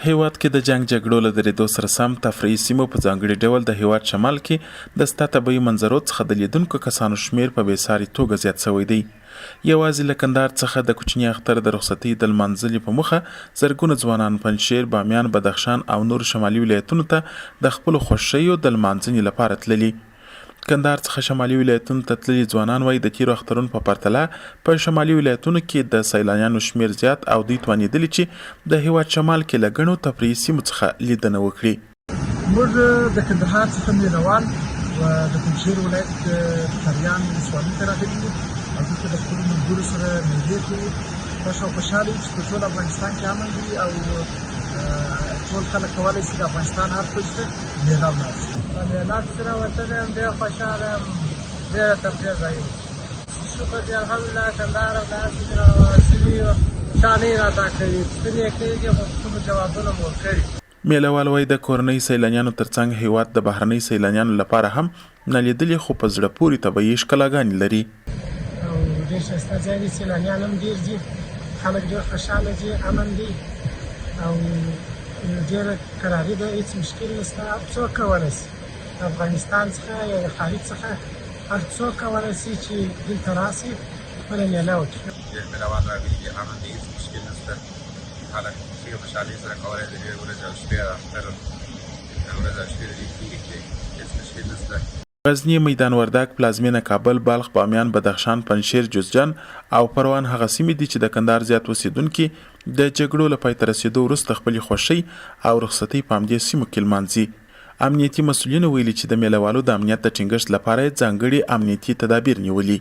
هیواد کې د جنگ جګړو له درېدو سره سم تفریحي سیمو په ځانګړي ډول د هیواد شمال کې د ستا طبیعي منظرو څخه د لیدونکو کسانو شمیر په بېساري توګه زیات شوی دی. یوازې له کندهار څخه د کوچني اختر د رخصتۍ د لمانځلې په موخه زرګونه ځوانان پنجشیر، بامیان، بدخشان او نور شمالي ولایتونو ته د خپلو خوښیو د لمانځنې لپاره تللي. کندهار څخه شمالي ولایتونو ته تللي ځوانان وایي د تیرو اخترونو په پرتله په شمالي ولایتونو کې د سیلانیانو شمیر زیات او دوی توانېدلي چې د هیواد شمال کې له ګڼو تفریحي سیمو څخه لیدنه وکړي. موږ د کندهار څخه مینوال و د پنجشیر ولایت پریان ولسوالۍ ته راغلي یو او دلته د خپلو ملګرو سره مېلې کوو. خوښ او خوشحاله یو چې په ټول افغانستان کې امن وي او ټول خلک کولی شي د افغانستان هر کونج ته مېله ولاړ شي. په مېلات سره وتلی یم، ډېر خوشحاله یم، ډېره تفریح ځای و. شکر دی الحمدلله کندهار ولایت کې سیمې شانې راته کوي، پوښتنې یې کېږي خو کومو جوابونه مو ورکړي. میله وال وایي د کورنۍ سیلانیانو ترڅنګ هیواد د بهرنۍ سیلانیانو لپاره هم نالیدلې خو په زړه پورې طبیعي ښکلاګانې لري. او ډېر ښایسته ځای دی، سیلانیان هم ډېر دي، خلک ډېر خوشحاله دي، امن دي او ډېره کراري ده، هېڅ مشکل نشته. هر څوک کولی شي د افغانستان څخه یا د خارج څخه هر څوک کولی شي چې دلته راشي خپله میله وکړي. ډېر مېلهوال راغلي دي، امن دی، هېڅ مشکل نشته. خلک ښې خوشحالۍ سره کولی شي د ډېرې ورځې او شپې اختر د ورځې او شپې د دې تېرې کړي، هېڅ مشکل نشته. غزني، میدان وردګ، پلازمینه کابل، بلخ، بامیان، بدخشان، پنجشیر، جوزجان او پروان هغه سیمې دي چې د کندهار زیات اوسیدونکي د جګړو له پای ته رسېدو وروسته خپلې خوښۍ او رخصتۍ په همدې سیمو کې لمانځي. امنیتي مسؤلینو ویلي چې د میله والو د امنیت د ټینګښت لپاره یې ځانګړي امنیتي تدابیر نیولي.